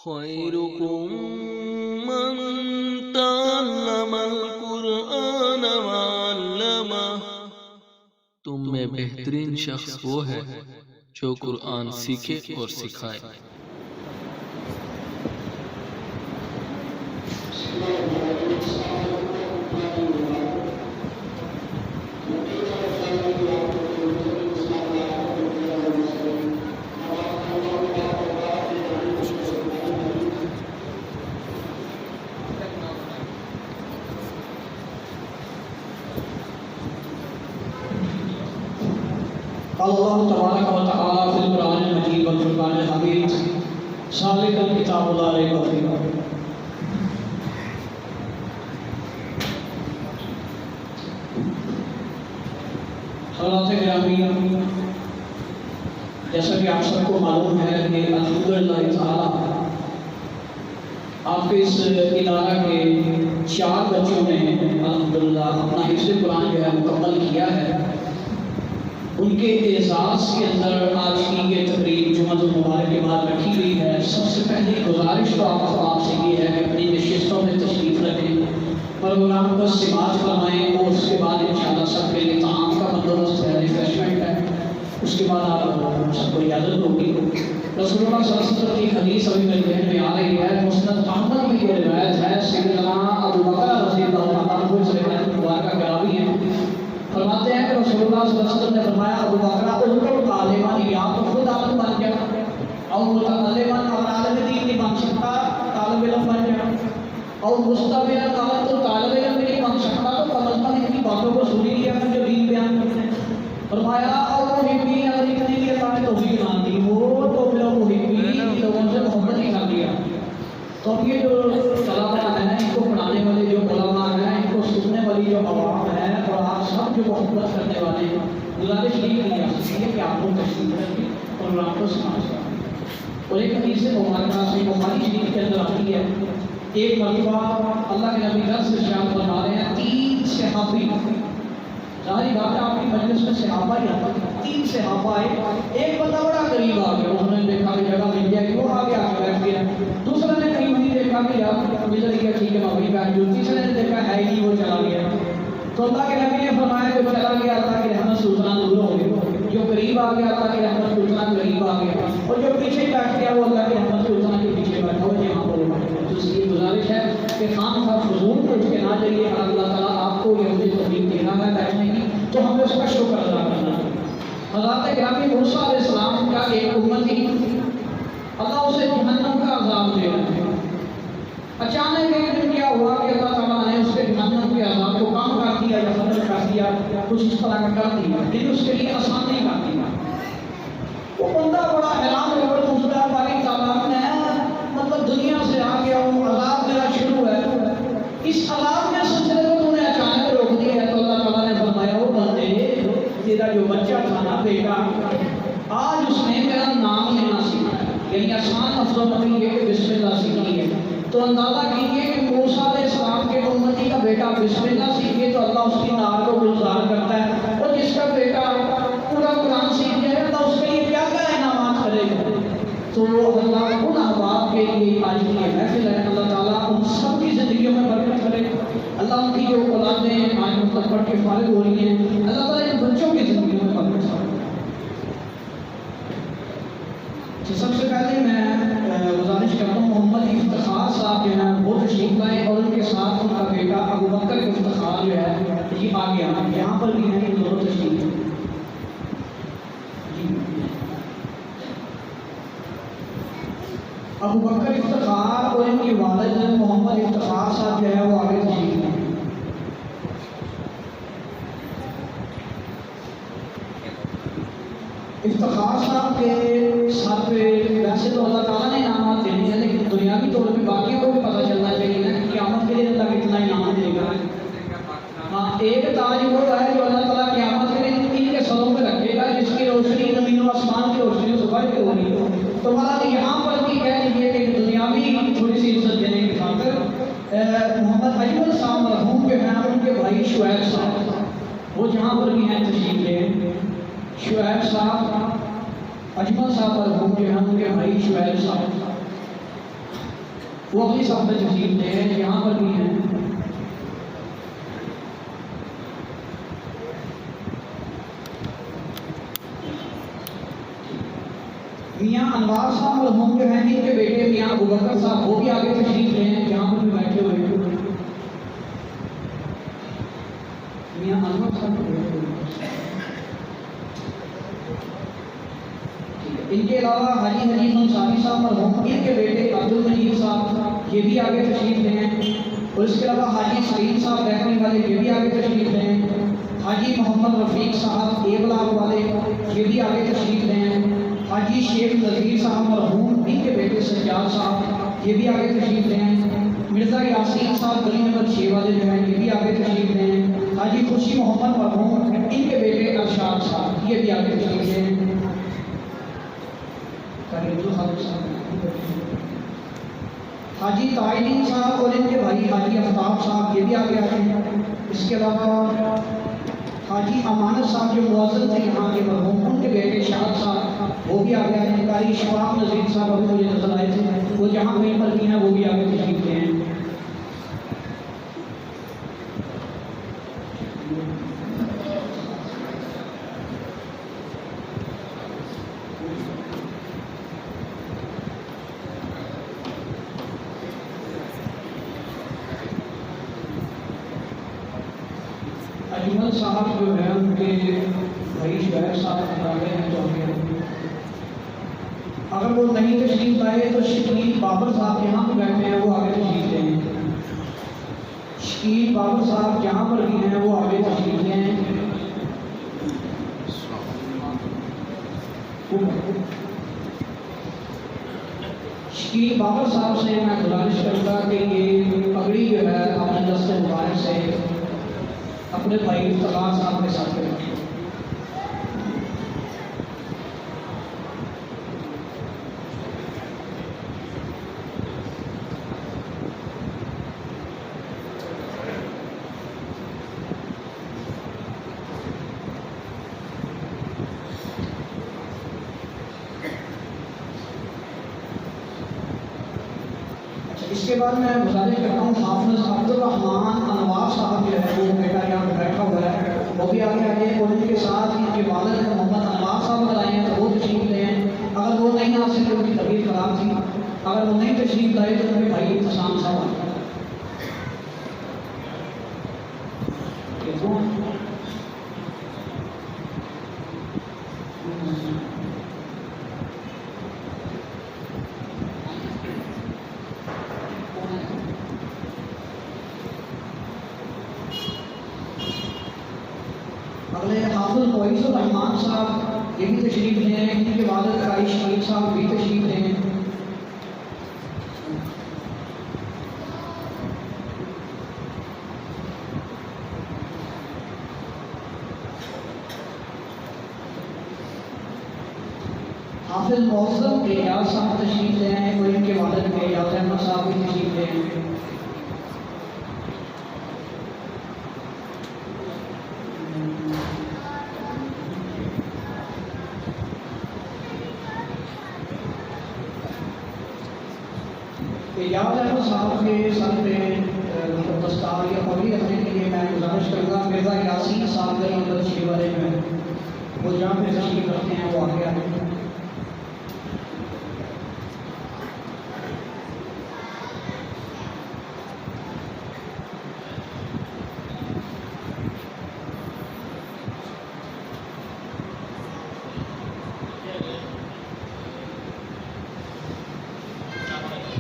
خیرکم من تعلم القرآن وعلمہ، تم میں بہترین شخص وہ ہے جو قرآن سیکھے اور سکھائے۔ اللہ تبارک و تعالی فی القرآن المجید والفرقان الحمید ذالک الکتاب لا ریب فیہ۔ حضرات گرامی، جیسا کہ آپ سب کو معلوم ہے کہ الحمدللہ تعالی آپ کے اس ادارہ کے 4 بچوں نے الحمدللہ اپنا حفظ قرآن جو ہے مکمل کیا ہے۔ ان کے اعزاز کے اندر آج کی یہ تقریب جمعہ المبارک کے بعد رکھی گئی ہے۔ سب سے پہلی گزارش تو آپ سے یہ ہے کہ اپنی نشستوں میں تشریف رکھیں، پروگرام کو سماعت فرمائیں، اور اس کے بعد انشاءاللہ سب کے لیے طعام کا بندوبست ہے، ریفریشمنٹ ہے، اس کے بعد آپ سب کو اجازت ہوگی۔ رسول اللہ صلی اللہ علیہ وسلم کی حدیث ابھی میرے ذہن میں آ رہی ہے، مسند احمد میں یہ روایت ہے، سیدنا ابو بکر رضی اللہ عنہ اس روایت مبارکہ کا راوی ہیں، فرماتے ہیں کہ رسول اللہ صلی اللہ علیہ وسلم نے فرمایا ابو بکر اذکر عالمان، یا تو خود عالم بن جا اور متعلمان اور عالم دین کی بن سکتا طالب علم بن جا، اور مستویہ طالب تو طالب علم نہیں بن سکتا تو کم از کم ان کی باتوں کو سنی لیا جو دین بیان کرتے ہیں۔ فرمایا اور محبین اگر اتنے لیے اللہ نے توفیق نہ دی وہ تو پھر محبین لوگوں سے محبت ہی کر لیا۔ تو اب یہ جو طلباء ہیں، ان کو پڑھانے والے جو علماء ہیں، ان کو سننے والی جو عوام ہے، اور آپ سب جو محبت کرنے والے ہیں، گزارش یہ کی جا سکتی ہے کہ آپ کو تشریف رکھیں اور آپ کو سمجھ سکیں۔ اور ایک حدیث مبارکہ سے بخاری شریف کے اندر آتی ہے، ایک مرتبہ اللہ کے نبی درس ارشاد فرما رہے ہیں، 3 صحابی، ظاہری بات ہے آپ کی مجلس میں صحابہ ہی آتا ہے، 3 صحابہ آئے، ایک بندہ بڑا قریب آ گیا، انہوں نے دیکھا کہ جگہ مل جائے گی، وہ آگے آ کے بیٹھ گیا، دوسرا نے قریب نہیں دیکھا کہ یار مل گیا ٹھیک ہے میں وہیں بیٹھ جاؤں، تیسرے نے دیکھا ہے ہی وہ چلا گیا۔ تو اللہ کے نبی نے فرمایا جو چلا گیا اللہ کی رحمت سے اتنا دور ہو گیا، جو قریب آ گیا اللہ کی رحمت سے اتنا قریب آ گیا، اور جو پیچھے بیٹھ گیا وہ اللہ کی رحمت سے اتنا کے پیچھے بیٹھا ہو یہاں پر بیٹھا۔ تو اس کی گزارش ہے کہ خام خواہ فضول کو اس کے نہ جائیے، اگر اللہ تعالیٰ آپ کو یہ مجھے توفیق دینا ہے بیٹھنے کی تو ہمیں اس کا شکر ادا کرنا ہے۔ حضرات گرامی، موسیٰ علیہ السلام کا ایک امتی اللہ اسے جہنم کا عذاب دے رہا ہے۔ اچانک ایک دن کیا ہوا کہ اللہ تعالیٰ نے اس کے جہنم کے عذاب کو کم کر دیا یا ختم کر دیا، کچھ اس طرح کا کر دیا، لیکن اس کے لیے آسان نہیں کر دیا۔ وہ بندہ بڑا حیران ہو کر پوچھتا ہے باری تعالیٰ نے مطلب دنیا سے آ گیا ہوں، عذاب میرا شروع ہے، اس عذاب کے سلسلے کو تم نے اچانک روک دیا ہے۔ تو اللہ تعالیٰ نے فرمایا وہ بندے تیرا جو بچہ تھا نا بیٹا، آج اس نے میرا نام لینا سیکھا ہے، یعنی آسان لفظوں میں یہ کہ بسم اللہ سیکھی ہے۔ تو اندازہ کیجیے کہ موسیٰ علیہ السلام کے امتی کا بیٹا بسم اللہ سیکھے تو اللہ اس کی نار کو گلزار کرتا ہے، اور جس کا بیٹا پورا قرآن سیکھ جائے اللہ اس کے لیے کیا کیا انعامات کرے گا۔ تو اللہ ان احباب کے لیے آج کی یہ محفل ہے، اللہ تعالیٰ ان سب کی زندگیوں میں برکت کرے، اللہ ان کی جو اولادیں آج مطلب پڑھ کے فارغ ہو رہی ہیں، اللہ تعالیٰ ان بچوں کی زندگیوں میں برکت کرے۔ سب سے پہلے میں گزارش کرتا ہوں محمد افتخار صاحب جو ہیں وہ تشریف لائیں، اور ان کے ساتھ ان کا بیٹا ابو بکر افتخار جو ہے یہ آ گیا، یہاں پر بھی ہیں یہ دونوں تشریف ہیں۔ ابو بکر افتخار اور ان کی والد محمد افتخار صاحب جو ہے وہ آگے تشریف ہیں۔ افتخار صاحب کے ساتھ پہ ویسے تو اللہ تعالیٰ نے انعامات دینے ہیں، لیکن دنیاوی طور پہ باقیوں کو بھی پتہ چلنا چاہیے نا کہ قیامت کے لیے اللہ کتنا انعام دے گا۔ ہاں، ایک تاج وہ ہے جو اللہ تعالیٰ قیامت کے دن ان کے سروں پہ رکھے گا، جس کی روشنی زمین و آسمان کی روشنی سے بڑھ کے ہوگی۔ تو مطلب یہاں پر بھی کہہ لیجیے کہ دنیاوی تھوڑی سی عزت دینے کی خاطر محمد اجمل صاحب مرحوم جو ہیں ان کے بھائی شعیب صاحب وہ جہاں پر بھی ہیں تشریف لیں۔ شعیب صاحب اجمل صاحب مرحوم جو ہیں ان کے بھائی شعیب صاحب وہ اپنی صف میں تشریف لے ہیں، یہاں پر بھی ہیں۔ میاں انوار صاحب مرحوم جو ہیں ان کے بیٹے میاں ابوبکر صاحب وہ بھی آگے تشریف لے ہیں، یہاں پر بھی بیٹھے ہوئے ہیں۔ میاں انور صاحب ان کے علاوہ حاجی حنیف انصاری صاحب مرحوم ان کے بیٹے عبدالمجید صاحب یہ بھی آگے تشریف لے ہیں، اور اس کے علاوہ حاجی سعید صاحب بیکری والے یہ بھی آگے تشریف لے ہیں۔ حاجی محمد رفیق صاحب ایبلاغ والے یہ بھی آگے تشریف لے ہیں۔ حاجی شیخ نذیر صاحب مرحوم ان کے بیٹے سجاد صاحب یہ بھی آگے تشریف لے ہیں۔ مرزا یاسین صاحب گلی نمبر 6 والے جو ہیں یہ بھی آگے تشریف لے ہیں۔ حاجی خوشی محمد مرحوم ان کے بیٹے ارشاد صاحب یہ بھی آگے تشریف لے ہیں۔ حاجی تائدین صاحب اور ان کے بھائی حاجی افتاب صاحب یہ بھی آگے آئے ہیں۔ اس کے علاوہ حاجی امانت صاحب جو معزز تھے یہاں کے مرحوم ان کے بیٹے شاہد صاحب وہ بھی آگے آئے ہیں۔ قاری شفاق نذیر صاحب ابھی مجھے نظر آئے تھے، وہ جہاں کہیں پر بھی ہیں وہ بھی آگے تشریف لے ہیں۔ اجمل صاحب جو ہے ان کے بھائی شعیب صاحب آگے ہیں جو آگے ہیں۔ اگر وہ نہیں تشریف لائے تو شکیل بابر صاحب یہاں پہ بیٹھے ہیں وہ آگے تشریف لیں۔ شکیل بابر صاحب جہاں پر بھی ہیں وہ آگے تشریف لیں۔ شکیل بابر صاحب سے میں گزارش کروں گا کہ یہ پگڑی جو ہے اپنے دست مبارک سے اپنے بھائی افتخار صاحب کے ساتھ رکھیں۔ اس کے بعد میں گزارش کرتا ہوں حافظ عبدالرحمان انوار صاحب جو ہے وہ بیٹا یہاں پہ بیٹھا ہوا ہے وہ بھی آگے آگے اور ان کے ساتھ ان کے والد محمد انوار صاحب اگر آئے ہیں تو وہ تشریف لے ہیں۔ اگر وہ نہیں آ سکے ان کی طبیعت خراب تھی، اگر وہ نہیں تشریف لائے تو میرے بھائی احسان صاحب آئے۔ اگلے حافظ معیز الرحمان صاحب یہ بھی تشریف لے ہیں، ان کے والد قاری شفیق صاحب بھی تشریف لے ہیں۔ حافظ معظم اعجاز صاحب تشریف لے ہیں اور ان کے والد اعجاز احمد صاحب بھی تشریف لے ہیں۔ اعجاز احمد صاحب کے سر پہ دستار یا پگڑی رکھنے کے لیے میں گزارش کروں گا مرزا یاسین صاحب کے نمبر 6 والے میں وہ جہاں پہ تشریف رکھتے ہیں وہ آگے آئے ہیں۔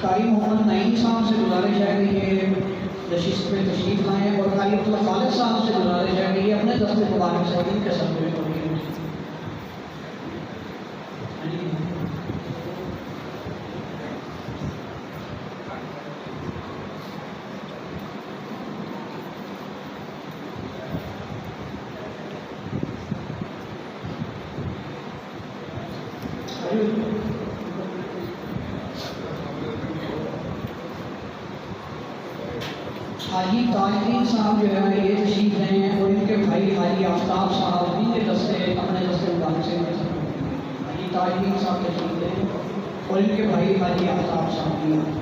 قاری محمد نعیم صاحب سے گزارش ہے کہ یہ نشست پہ تشریف لائیں اور قاری عبداللہ خالد صاحب سے گزارش ہے کہ یہ اپنے دست مبارک سے ان کے سر پہ پڑھیں۔ حاجی تاجدین صاحب جو ہے یہ تشریف لے ہیں اور ان کے بھائی حاجی آفتاب صاحب ان کے دستے اپنے دستے مبارک سے حاجی تاجدین صاحب تشریف لے ہیں اور ان کے بھائی حاجی آفتاب صاحب بھی ہیں۔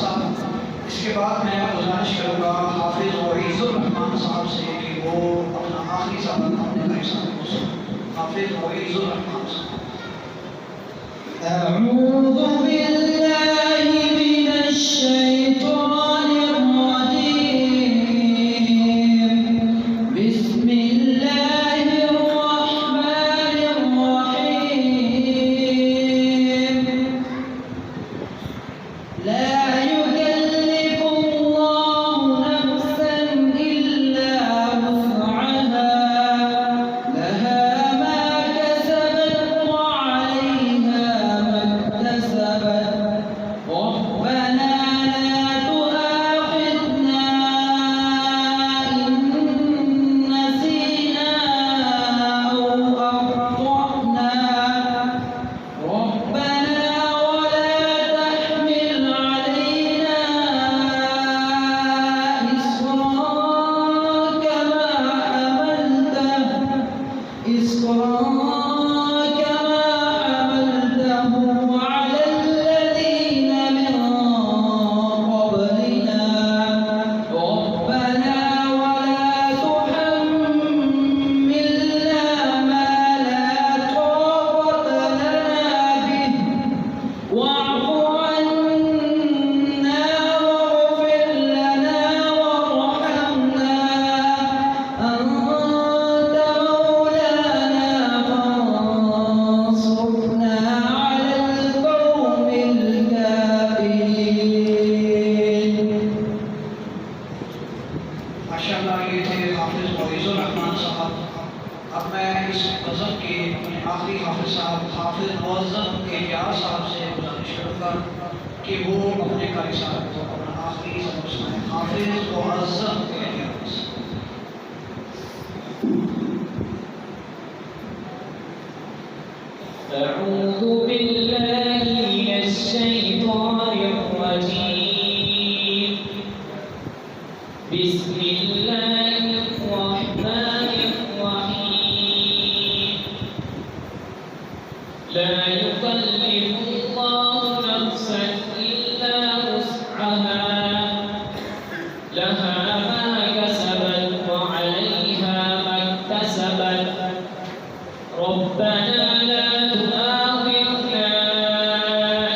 صاحب. اس کے بعد میں گزارش کروں گا حافظ وعیز الرحمان صاحب سے کہ وہ اپنا آخری سبق اپنے بھائی صاحب کو سنائیں. حافظ وعیز الرحمان صاحب. أعوذ بالله من الشيطان الرجيم. بسم الله الرحمن الرحيم. لا يكلف الله نفسا إلا وسعها لها ما كسبت وعليها ما اكتسبت. ربنا لا تؤاخذنا إن نسينا أو أخطأنا. ربنا ولا تحمل علينا إصرا كما حملته على الذين من قبلنا. ربنا ولا تحملنا ما لا طاقة لنا به. واعف عنا واغفر لنا وارحمنا أنت مولانا فانصرنا على القوم الكافرين. ماشاءاللہ یہ تھے حافظ وعیز الرحمان صاحب. اب میں اس غزل کے اپنے آخری حافظ صاحب حافظ معظم الیاس صاحب سے گزارش کروں گا کہ وہ اپنے قاری صاحب کو اپنا آخری سبق سنائیں. حافظ معظم الیاس. أعوذ بالله من الشيطان الرجيم. بسم الله الرحمن الرحيم. لا يكلف الله نفسا إلا وسعها لها ما كسبت وعليها ما اكتسبت. ربنا لا تؤاخذنا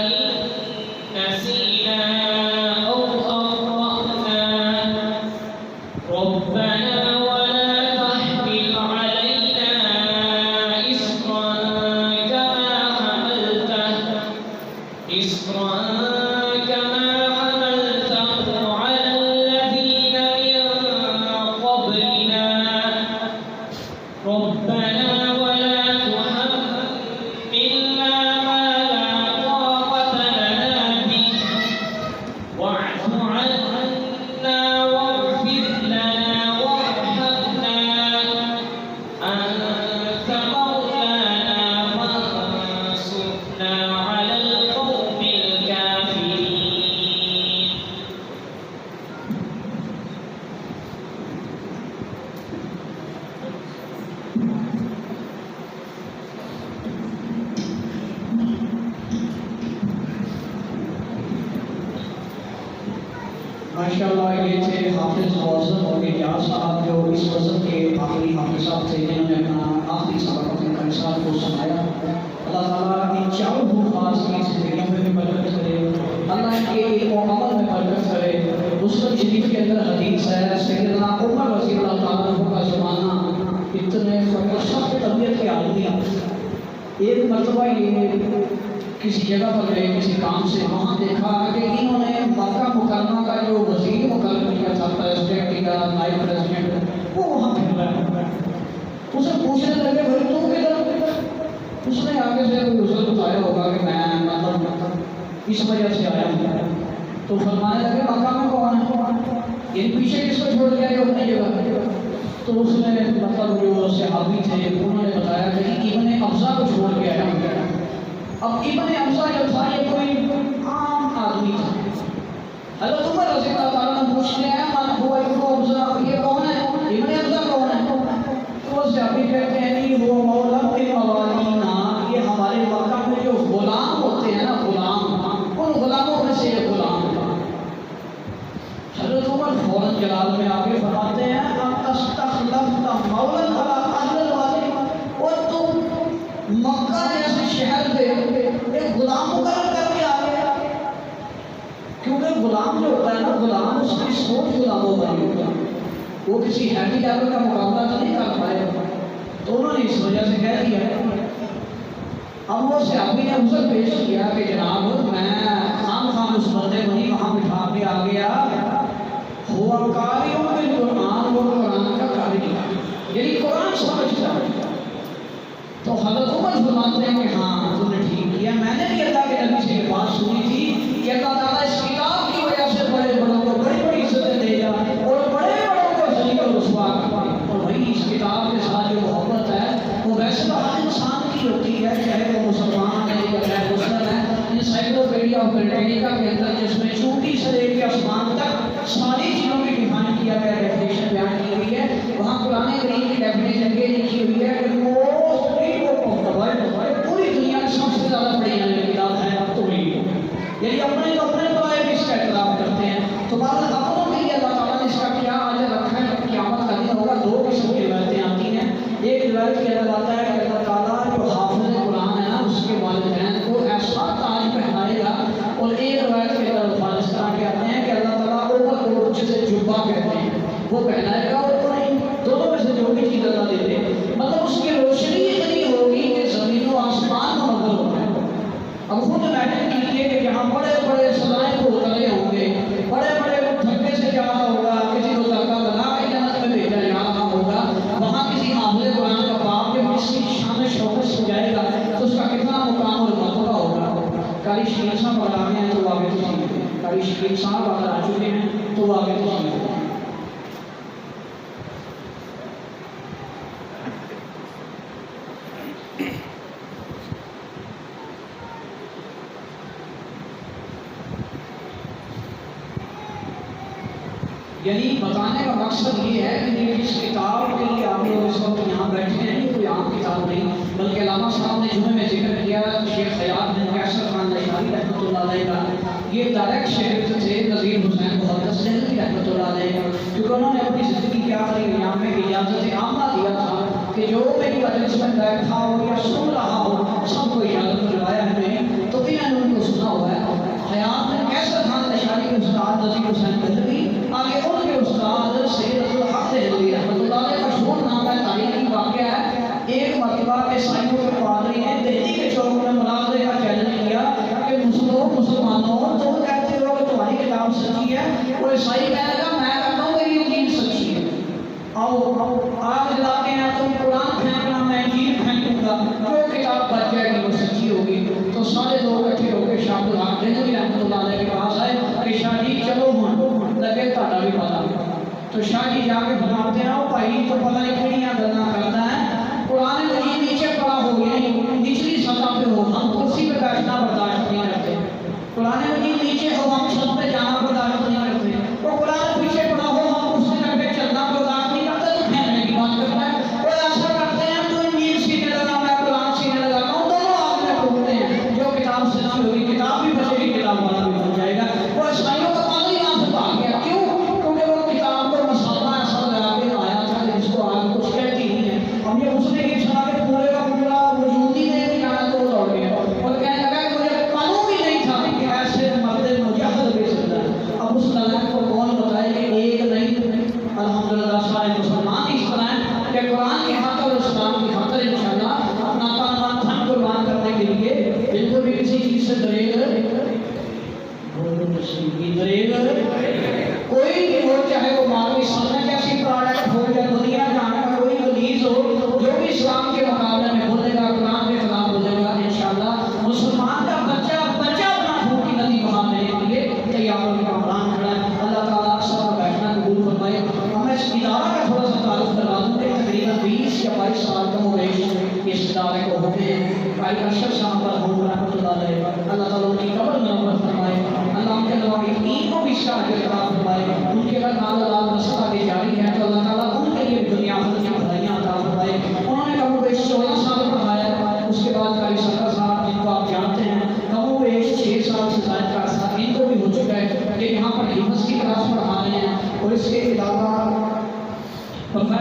إن نسينا أو أخطأنا. ربنا ولا تحمل علينا إصرا كما حملته على الذين من قبلنا. ربنا ولا تحملنا ما لا طاقة لنا به. واعف عنا واغفر لنا وارحمنا أنت مولانا فانصرنا على القوم الكافرين. ماشاءاللہ یہ تھے حافظ معظم الیاس صاحب جو اس غزل کے آخری حافظ صاحب تھے جنہوں نے اپنا آخری سبق اپنے قاری صاحب کو سنایا. اللہ تعالیٰ ان چاروں حفاظ کی زندگیوں میں بھی برکت کرے. اللہ ان کے علم و عمل میں برکت کرے. مسلم شریف کے اندر حدیث ہے سیدنا عمر رضی اللہ تعالیٰ عنہ کا زمانہ اتنے سخت طبیعت کے آدمی. ایک مرتبہ یہ کسی جگہ پر گئے کسی کام سے, وہاں دیکھا کہ انہوں نے مکہ مکرمہ کا جو وزیر مقرر کیا تھا پریزیڈنٹ کا نائب پریزیڈنٹ وہ وہاں پھر رہا ہے. اسے پوچھنے لگے بھائی تم کدھر. اس نے آگے سے کوئی عذر بتایا ہوگا کہ میں مطلب اس وجہ سے آیا ہوں. تو فرمانے لگے مکہ میں کون ہے, یہ پیچھے کس کو چھوڑ کے آئے اپنی جگہ. تو اس نے مطلب جو صحابی تھے انہوں نے بتایا کہ ابن ابزہ کو چھوڑ کے آیا ہوں. اب ابن ابزہ جو تھا یہ کوئی عام آدمی تھا. حضرت عمر رضی اللہ تعالیٰ نے پوچھ لیا من هو ابن ابزہ, یہ کون ہے, ابن ابزہ کون ہے. تو وہ صحابی کہتے ہیں نہیں وہ مولا کے موالینا, یہ ہمارے مکہ میں جو غلام ہوتے ہیں نا غلام, ان غلاموں میں سے یہ غلام تھا. مکہ جیسے شہر پہ ایک غلام مقرر کر کے آ گیا، کیونکہ غلام جو ہوتا ہے نا، غلام اس کی سوچ غلاموں والی ہوتا ہے، وہ کسی ہیوی لیول کا مقابلہ تو نہیں کر پائے، تو انہوں نے اس وجہ سے کہہ دیا ہے۔ اب وہ صحابی نے عذر پیش کیا کہ جناب میں خام اس بندے کو نہیں وہاں بٹھا کے آ گیا، ہوا قاریوں کے قرآن، وہ قرآن کا قاری، یعنی قرآن سمجھتا ہے۔ تو حضرت عمر فرماتے ہیں کہ ہاں تم نے ٹھیک کیا، میں نے بھی اللہ کے نبی سے یہ بات سنی تھی کہ اللہ تعالیٰ اس کتاب کی وجہ سے بڑے بڑوں کو بڑی بڑی عزتیں دے گا اور بڑے بڑوں کو ذلیل و رسوا کرے گا۔ اور وہی اس کتاب کے ساتھ جو محبت ہے وہ ویسے تو ہر انسان کی ہوتی ہے، چاہے وہ مسلمان ہے یا چاہے مسلم ہے۔ انسائکلوپیڈیا آف بریٹانیکا کے اندر جس میں چونٹی سے لے کے آسمان تک ساری چیزوں کی ڈیفائن کیا گیا، ڈیفینیشن بیان کی ہوئی ہے، وہاں قرآن کریم کی ڈیفینیشن یہ لکھی ہوئی ہے کہ پوری دنیا میں سب سے زیادہ پڑھی جانے والی کتاب ہے توحید، یعنی اپنے بارے میں اس کا اعتراف کرتے ہیں۔ تو بعض اپنوں کے لیے اللہ تعالیٰ نے اس کا کیا اجر رکھا ہے، قیامت کا دن ہوگا۔ دو قسم کی روایتیں آتی ہیں، ایک روایت کے اندر آتا ہے کہ اللہ تعالیٰ جو حافظ قرآن ہے نا اس کے والدین کو ایسا تاج پہنائے گا، اور ایک روایت کے اندر الفاظ طرح کے آتے ہیں کہ اللہ تعالیٰ اوپر کو جسے جبہ کہتے ہیں وہ پہنائے گا، اور دونوں میں سے جو بھی چیز اللہ دے دے، مطلب اس کی روشنی اتنی ہوگی کہ زمین و آسمان کا مدد ہوگا۔ اب خود امیجن کیجیے کہ یہاں بڑے بڑے سلائیں کو اترے ہوں گے، بڑے بڑے دھکے سے جانا ہوگا، کسی کو دھکا لگا کے جنت میں بھیجا جا رہا ہوگا، وہاں کسی حافظ قرآن کا باپ جب اس کی شان شوکت سے جائے گا تو اس کا کتنا مقام اور مرتبہ ہوگا۔ قاری شکیل صاحب اگر آگے ہیں تو آگے تشریف دیں، قاری شکیل صاحب اگر آ چکے ہیں تو آگے تشریف دیں۔ یعنی بتانے کا مقصد یہ ہے کہ یہ اس کتاب کے لیے آپ لوگ اس وقت یہاں بیٹھے ہیں، یہ کوئی عام کتاب نہیں، بلکہ علامہ صاحب نے جمعے میں ذکر کیا شیخ خیاط بن قیصر خان لشکری رحمۃ اللہ علیہ کا، یہ ڈائریکٹ شیخ تھے نذیر حسین محدث دہلوی رحمۃ اللہ علیہ کا، کیونکہ انہوں نے اپنی زندگی کے آخری ایام میں اجازت عامہ دیا تھا کہ جو میری مجلس میں بیٹھا ہو یا سن رہا ہو سب کو اجازت دلوایا ہے میں، تو بھی میں نے ان کو سنا ہوا ہے۔ خیاط بن قیصر خان لشکری کے استاد نذیر حسین دہلوی، آگے ان کے استاد سید عبدالحق دہلوی رحمۃ اللہ علیہ مشہور نام ہے، تاریخی واقعہ ہے۔ ایک مرتبہ کے عیسائیوں کے پادری نے دہلی کے چوک میں مناظرے کا چیلنج کیا کہ مسلمانوں تم کہتے ہو کہ تمہاری کتاب سچی ہے، اور عیسائی کہنے لگا میں کہتا ہوں میری انجیل سچی ہے، آؤ آگ جلاتے ہیں، تم قرآن پھینکنا میں انجیل پھینکوں گا، جو کتاب بچ جائے گی وہ سچی ہوگی۔ تو سارے لوگ اکٹھے ہو کے شاہ عبدالحق دہلوی رحمۃ اللہ علیہ کے پاس آئے کہ شاہ جی چلو لگے تھوڑا بھی پتا، تو شاہ جی جا کے فرماتے ہیں بھائی تو پتہ نہیں کہڑیاں گلاں کرتا ہے، قرآن مجید نیچے پڑا ہو گیا، نچلی سطح پہ ہو، ہم کرسی پہ بیٹھنا برداشت نہیں کرتے، قرآن مجید نیچے ہو ہم چھت پہ جانا برداشت نہیں کرتے، وہ قرآن پیچھے پڑا ہو ہم کرسی پہ چلنا برداشت نہیں کرتے، تو پھینکنے کی بات کرتا ہے، وہ ایسا کرتے ہیں تو انجیل سینے لگا میں قرآن سینے لگاتا ہوں، دونوں آپ میں ٹوٹتے ہیں، جو کتاب سچی ہوگی کتاب بھی بچے گی کتاب والا بھی بن جائے گا۔ وہ عیسائیوں کا پادری یہاں سے بھاگ گیا، کیوں؟ کیونکہ وہ کتاب کو مسالہ ایسا لگا کے آیا تھا جس کو آگے کچھ کہتی نہیں ہے، ہم یہ اس نے یہ سنا کہ پورے کا پورا وجود ہی نہیں جانا تو وہ دوڑ گیا اور کہنے لگا کہ مجھے معلوم ہی نہیں تھا کہ ایسے مرد مجاہد بھی سکتا ہے۔ اب اس طرح کو کون بتائے کہ ایک نہیں، الحمدللہ سارے مسلمان اس طرح ہیں کہ قرآن کی خاطر اور اسلام کی خاطر انشاءاللہ اپنا تن من دھن قربان کرنے کے لیے بالکل بھی کسی چیز سے دریغ کوئی بھی ہو، چاہے وہ مالوی سامنے جیسی پروڈکٹ ہو یا دنیا جانے کا کوئی غلیظ ہو، جو بھی اسلام کے مقابلے میں بولے گا قرآن کے خلاف بولے گا، انشاءاللہ مسلمان کا بچہ اپنا خون کی ندی بہا دینے کے لیے تیار ہونے کا قرآن کھڑا ہے۔ اللہ تعالیٰ سب کا بیٹھنا قبول فرمائے۔ ہمیں اس ادارہ کا تھوڑا سا تعارف کروا دوں کہ تقریباً 20 یا 22 سال کم ہو گئے اس ادارے کو ہوتے ہیں، قاری ارشد صاحب پر ہوں رحمۃ اللہ علیہ، اللہ تعالیٰ ان کی قبر منور فرمائے، اللہ ان کے لوائقین کو بھی اس کا اجر عطا فرمائے، ان کے اگر نال اللہ رسط آگے جاری ہے تو اللہ تعالیٰ ان کے لیے دنیا آخرت کی بھلائیاں عطا فرمائے۔ انہوں نے کم و بیش 14 سال پڑھایا، اس کے بعد قاری سرکار صاحب جن کو آپ جانتے ہیں کم و بیش 6 سال سے زائد کا عرصہ ان کو بھی ہو چکا ہے کہ یہاں پر حفظ کی کلاس پڑھا رہے ہیں، اور اس کے علاوہ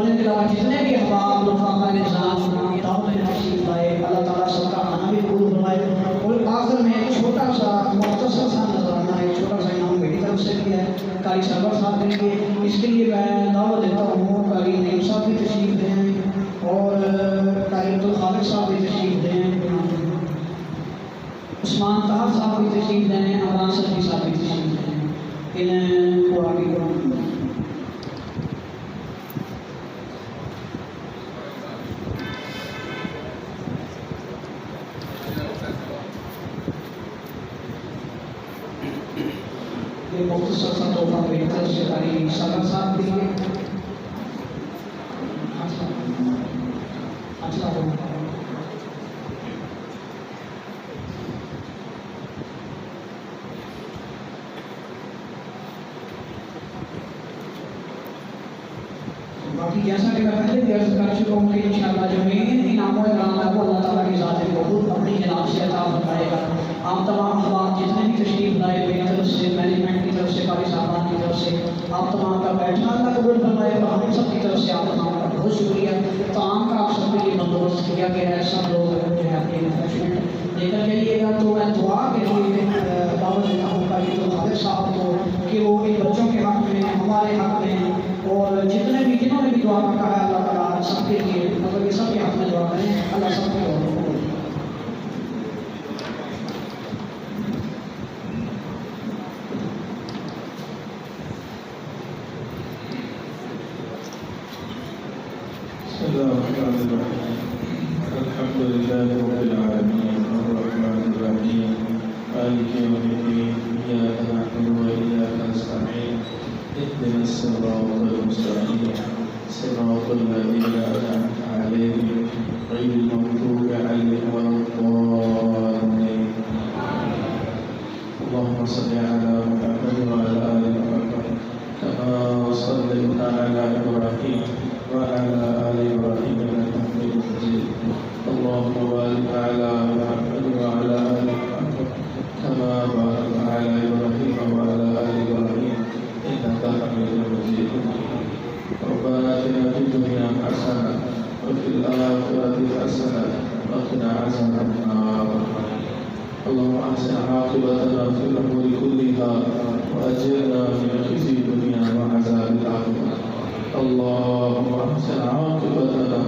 انہیں کے علاوہ جتنے بھی احباب رفقا نظام دعوت میں تشریف لائے، اللہ تعالیٰ سب کا کھانا بھی قبول فرمائے۔ اور آخر میں ایک چھوٹا سا مختصر سا نظرانہ ہے، چھوٹا سا انعام میری طرف سے بھی ہے، قاری سرور صاحب دیں گے۔ اس کے لیے میں دعوت دیتا ہوں قاری نعیم صاحب بھی تشریف دیں اور قاری عبدالخالق صاحب بھی تشریف دیں، عثمان طاہر صاحب بھی تشریف دیں، عمران صدیقی صاحب بھی تشریف دیں۔ انہیں کو آگے کروں یہ مختصر سا تحفہ میری طرف سے قاری سرور صاحب دیں گے۔ باقی جیسا کہ میں پہلے بھی عرض کر چکا ہوں کہ انشاءاللہ جو مین انعام و اکرام ہے وہ اللہ تعالیٰ کی ذات بہت اپنی جناب سے عطا فرمائے گا۔ آپ تمام احباب جتنے بھی تشریف لائے میری طرف سے، مینجمنٹ کی طرف سے، قاری صاحبان کی طرف سے، آپ تمام کا بیٹھنا اللہ قبول فرمائے گا۔ ہم سب کی طرف سے آپ تمام کا بہت شکریہ۔ طعام کا آپ سب کے لیے بندوبست کیا گیا ہے، سب لوگ جو ہے اپنی ریفریشمنٹ لے کر جائیے گا۔ تو میں دعا کے لیے دعوت دیتا ہوں قاری عبدالخالق صاحب کو کہ وہ ان بچوں کے حق میں، ہمارے حق میں اور جتنے بھی جنہوں نے بھی دعا کا کہا ہے اللہ تعالیٰ سب کے لیے، مطلب یہ سب کے حق میں دعا کریں، اللہ سب کے دعا کریں۔ الحمد لله رب العالمين الرحمن الرحيم مالك يوم الدين إياك نعبد وإياك نستعين اهدنا الصراط المستقيم صراط الذين أنعمت عليهم غير المغضوب عليهم ولا الضالين اللهم صل على محمد وعلى آل محمد كما صليت على إبراهيم وعلى آل إبراهيم إنك حميد مجيد اللهم بارك على محمد وعلى آل محمد كما باركت على إبراهيم وعلى آل إبراهيم إنك حميد مجيد ربنا آتنا في الدنيا حسنة وفي الآخرة حسنة وقنا عذاب النار اللهم أحسن عاقبتنا في الأمور كلها وأجرنا من خزي الدنيا وعذاب الآخرة اللهم أحسن عاقبتنا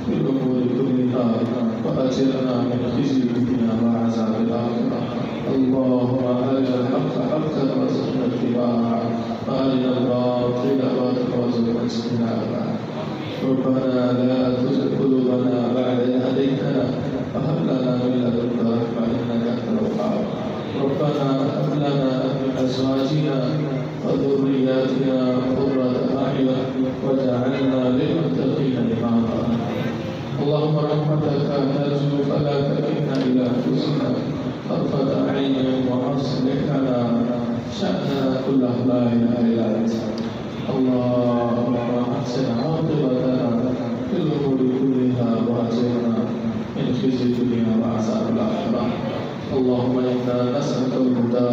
في الأمور كلها وأجرنا من خزي الدنيا وعذاب الآخرة اللهم أرنا الحق حقا وارزقنا اتباعه وأرنا الباطل باطلا وارزقنا اجتنابه ربنا لا تزغ قلوبنا بعد إذ هديتنا وهب لنا من لدنك رحمة إنك أنت الوهاب ربنا هب لنا من أزواجنا وذرياتنا قرة أعين واجعلنا للمتقين إماما اللهم رحمتك نرجو فلا تكلنا إلى أنفسنا طرفة عين وأصلح لنا شأننا كله لا إله إلا أنت اللهم أحسن عاقبتنا في الأمور كلها وأجرنا من خزي الدنيا وعذاب الآخرة اللهم إنا نسألك الهدى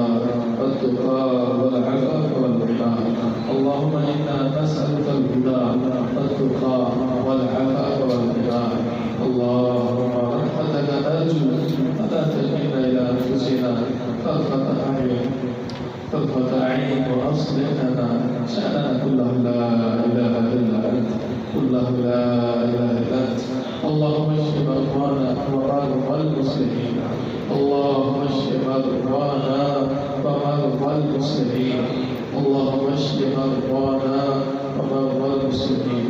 والتقى والعفاف والغنى اللهم إنا نسألك الهدى والتقى والعفاف والغنى اللهم رحمتك نرجو فلا تكلنا إلى أنفسنا طرفة عين وأصلح لنا شأننا كله لا إله إلا أنت كله لا إله إلا أنت اللهم اشف مرضانا ومرضى المسلمين اللهم اشف مرضانا ومرضى المسلمين اللهم اشف مرضانا ومرضى المسلمين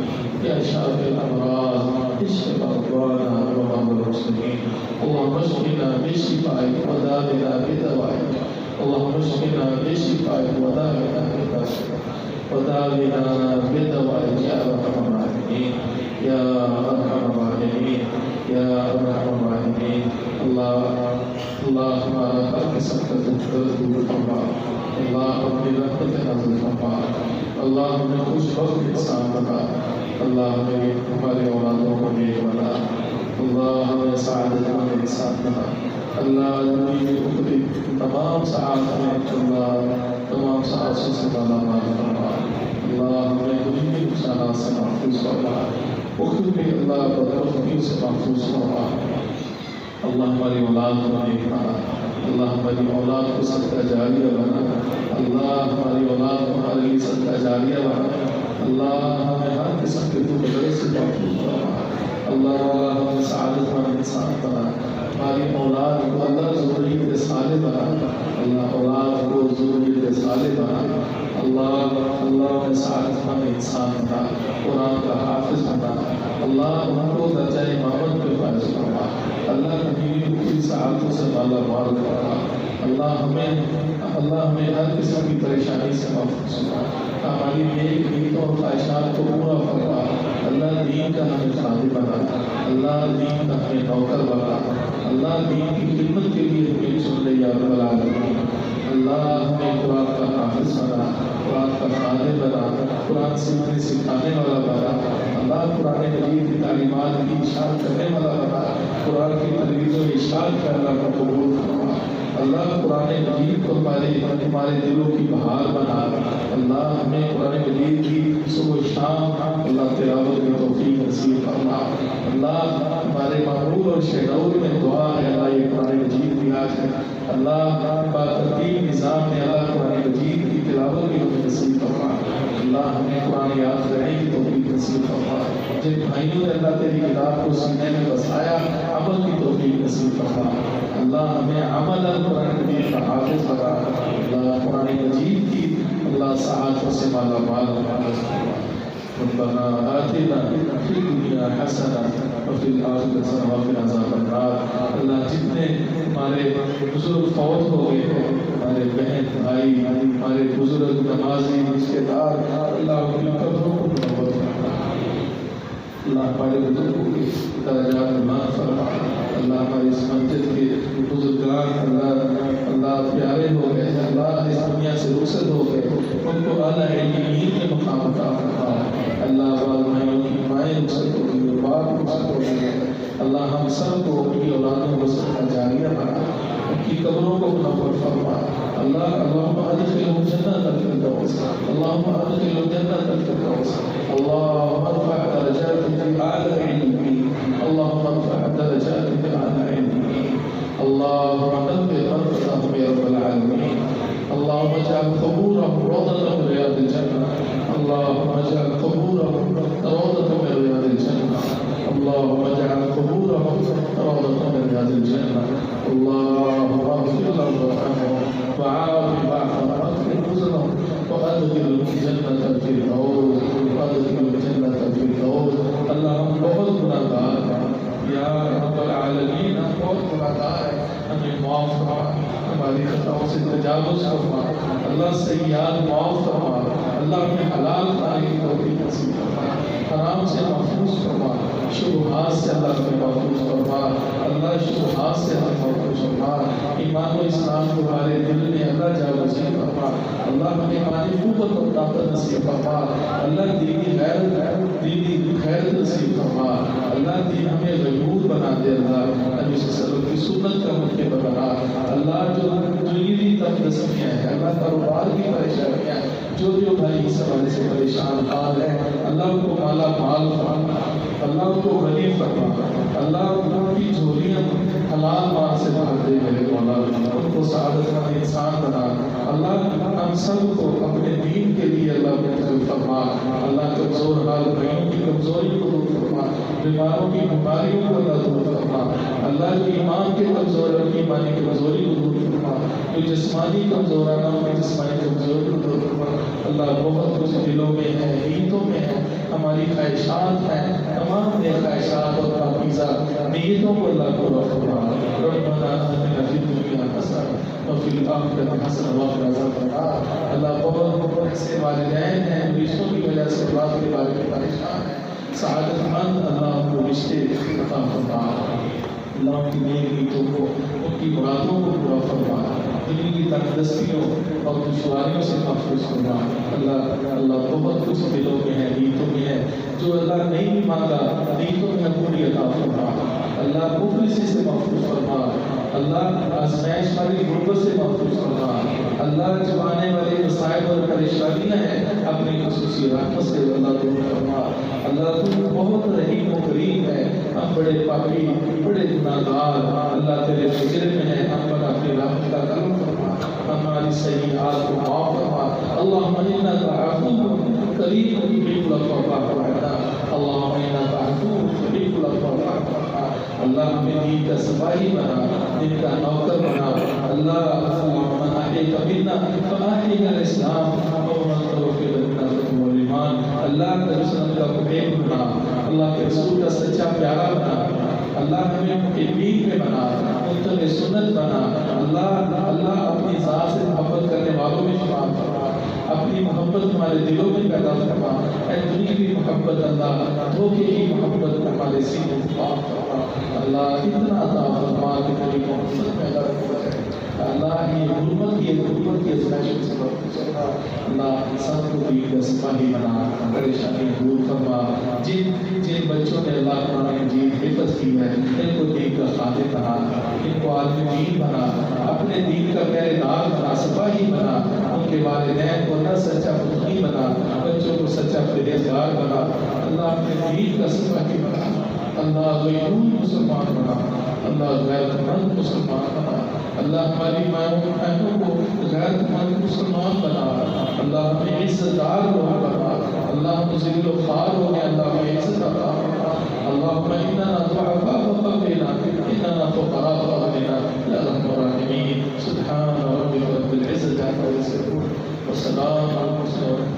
يا شافي الأمراض اشف مرضانا ومرضى المسلمين اللهم اشفنا بشفائك وداونا بدوائك اللهم اشفنا بشفائك وداونا بدوائك يا أرحم الراحمين يا أرحم الراحمين يا أرحم الراحمين اللهم خلق سكتة الدرد والحمار اللهم برحمتك نزل الحمار اللهم خوش وقت انسان بنا اللهم ہمارے اولادوں کو نیک بنا اللهم سعادت مند انسان بنا اللہ زمین اخری تمام سعادت میں اللہ تمام سعادت سے بالا مال فرما اللہ ہمیں دنیا کے نقصانات سے محفوظ فرما، وقت میں اللہ بدبختیوں سے محفوظ فرما۔ اللہ ہماری اولاد کو نیک بنا، اللہ ہماری اولاد کو صدقہ جاریہ بنا، اللہ ہماری اولاد کو ہمارے لیے صدقہ جاریہ بنا، اللہ ہمیں ہر قسم کے دکھ درد سے محفوظ فرما، اللہ ہمیں سعادت مند انسان بنا، ہماری اولاد کو اللہ ذریت صالح بنا، اللہ اولاد کو ذریت صالح بنا، اللہ ہمیں سعادت مند انسان بنا، قرآن کا حافظ بنا، اللہ ہم کو درجہ امامت پہ فائز فرما، اللہ کبھی کی سعادتوں سے مالا مال کرنا، اللہ ہمیں ہر قسم کی پریشانی سے محفوظ کرنا، ہماری نیک نیتوں اور خواہشات کو پورا فرما، اللہ دین کا ہمیں خادم بنا، اللہ دین کا ہمیں نوکر بنا، اللہ دین کی خدمت کے لیے ہمیں چن لے یا رب العالمین، اللہ ہمیں قرآن کا حافظ بنا، قرآن کا خادم بنا، قرآن سیکھنے سکھانے والا بنا، اللہ قرآن مجید کی تعلیمات کی اشاعت کرنے والا بنا، قرآن کی ترویج و اشاعت کا اللہ کا قبول فرما، اللہ قرآن مجید کو ہمارے دلوں کی بہار بنا، اللہ ہمیں قرآن مجید کی صبح و شام اللہ تلاوت کی توفیق نصیب فرما، اللہ ہمارے معمول اور شہدور میں دعا ہے اللہ یہ قرآن مجید کی آج ہے، اللہ بترتیب نظام میں اللہ قرآن مجید کی تلاوت کی ہمیں نصیب فرما، اللہ ہمیں قرآن یاد کرنے کی توفیق نصیب فرما، جن بھائیوں نے اللہ تیری کتاب کو سینے میں بسایا عمل کی توفیق نصیب فرما، اللہ ہمیں عمل قرآن مجید کا حافظ بنا، اللہ قرآن مجید کی اللہ سعادتوں سے مالا مال بنا، ربنا آتنا فی الدنیا حسنہ وفی الآخرۃ حسنہ وقنا عذاب النار۔ اللہ جتنے ہمارے بزرگ فوت ہو گئے ہیں، ہمارے بہن بھائی، ہمارے بزرگ نمازی رشتے دار، اللہ ان کی قبروں کو منور فرما، اللہ ہمارے بزرگوں کے درجات بلند فرما، اللہ ہماری اس مسجد کے بزرگان اللہ پیارے ہو گئے، اللہ اس دنیا سے رخصت ہو گئے، ان کو اعلیٰ علمین کے مقام عطا فرما، اللہ بعض بھائیوں کی مائیں رخصت ہو گئی، باپ رخصت ہو گئے، اللہ ہم سب کو ان کی اولادوں کو صدقہ جاریہ بنا، ان کی قبروں کو منور فرما، اللہ اللہم ادخلہم جنت الفردوس، اللہم ادخلہم جنت الفردوس، اللہم ارفع درجاتهم في اعلی علمین، اللہم ارفع درجاتهم في اعلی علمین، اللہم نور مرقدهم یا رب العالمین، اللہم اجعل قبورهم روضة من رياض الجنة، اللہم اجعل قبورهم روضة من رياض الجنة، اللہم اجعل قبورهم روضة من رياض الجنة، اللہم اغفر لهم وارحمهم وعافهم واعف عنهم نزلهم وادخلهم الجنة الفردوس، وادخلهم الجنة الفردوس۔ اللہ ہم بہت گناہ گار ہیں یا رب العالمین، ہم بہت گناہ گار ہیں، ہمیں معاف فرما، ہماری خطاؤں سے تجاوز فرما، اللہ سیئات معاف فرما، اللہ ہمیں حلال کھانے کی توفیق نصیب فرما، حرام سے محفوظ فرما، شبہات سے اللہ ہمیں محفوظ فرما، اللہ شبہات سے ہمیں محفوظ فرما، ایمان و اسلام کو ہمارے دل میں اللہ جا وسیع فرما، اللہ ہمیں ہماری قوت و طاقت نصیب فرما، اللہ دینی غیرت نصیب فرما، اللہ دین ہمیں غیور بنا دے، اللہ نبی صلی اللہ علیہ وسلم کی سنت کا متبع بنا، اللہ جو دنیوی تپدستیاں ہیں، اللہ کاروبار کی پریشانیاں، جو بھائی اس حوالے سے پریشان حال ہے، اللہ ان کو مالا مال فرما، اللہ ان کو غنی فرما، اللہ ان کی جھولیاں حلال مال سے بھر دے میرے مولا، ان کو سعادت مند انسان بنا، اللہ ہم سب کو اپنے دین کے لیے اللہ منتخب فرما، اللہ کمزور حال بھائیوں کی کمزوری کو دور فرما، بیماروں کی بیماریوں کو اللہ دور فرما، اللہ جو ایمان کے کمزور ہے ان کی ایمانی کمزوری کو دور فرما، جو جسمانی کمزور ہے ان کی جسمانی کمزوری کو دور فرما، اللہ بہت کچھ دلوں میں ہے، نیتوں میں ہے، ہماری خواہشات ہیں، تمام خواہشات اور پاکیزہ نیتوں کو اللہ کو فرما، ربنا آتنا فی الدنیا حسنہ وفی الآخرۃ حسنہ وقنا عذاب النار۔ اللہ بہت ایسے والدین ہیں رشتوں کی وجہ سے اولاد کے بارے میں پریشان ہیں، سعادت مند اللہ ان کو رشتے عطا فرما، اللہ ان کی نیک نیتوں کو، ان کی مرادوں کو پورا فرما، دنیا کی تنگدستیوں اور دشواریوں سے محفوظ فرما، اللہ بہت کچھ دلوں میں ہے، نیتوں میں ہے، جو اللہ نہیں بھی مانگا نیتوں میں پوری عطا فرما، اللہ مفلسی سے محفوظ فرما، اللہ آزمائش والی غربت سے محفوظ فرما، اللہ جو آنے والے مصائب اور پریشانیاں ہیں اپنی خصوصی رحمت سے اللہ دور فرما۔ اللہ تو بہت رحیم و کریم ہے، ہم بڑے پاپی بڑے گناہگار، اللہ تیرے فکر میں ہے، ہم پر اپنی رحمت کا کرم فرما، ہماری سیئات کو معاف فرما۔ اللہم انک عفو کریم تحب العفو فاعف عنا، اللہم انک عفو تحب العفو فاعف عنا۔ اللہ ہمیں دین کا سپاہی بنا، دین کا نوکر بنا۔ اللہ من احییت منا فاحیی الاسلام ومن توفی منا فهو الایمان۔ اللہ کے رسول کا محب بنا، اللہ کے رسول کا سچا پیارا بنا، اللہ ہمیں محبین میں بنا، متبع سنت بنا۔ اللہ اپنی ذات سے محبت کرنے والوں میں شمار فرما، اپنی محبت ہمارے دلوں میں پیدا فرما۔ اے دنیاوی محبت اللہ، دھوکے کی محبت ہمارے سینوں میں پاک فرما۔ اللہ اتنا عطا فرما کہ تیری محبت پیدا ہو جائے۔ اللہ یہ غربت کی ازمائشوں سے بچنا۔ اللہ سب کو دین کا سپاہی بنا، پریشانی دور فرما۔ جن بچوں نے اللہ قرآن مجید حفظ کی ہے، ان کو دین کا خادم بنا، ان کو عالم دین بنا، اپنے دین کا پہرے دار بنا، سپاہی بنا۔ ان کے والدین کو نہ سچا متقی بنا، بچوں کو سچا پرہیزگار بنا۔ اللہ اپنے دین کا سپاہی بنا، اللہ غیور مسلمان بنا، اللہ غیرت مند مسلمان بنا۔ اللہ ہماری بہنوں کو غیرت مند مسلمان بنا، اللہ ہمیں عزت دار لوگ بنا، اللہ ہم ذل و خوار ہو گئے، اللہ ہمیں عزت عطا فرما۔ اللہم اننا ضعفاء فاغفرنا، اننا فقراء فاغننا یا ارحم الراحمین۔ سبحان ربک رب العزة عما یصفون وسلام علی المرسلین۔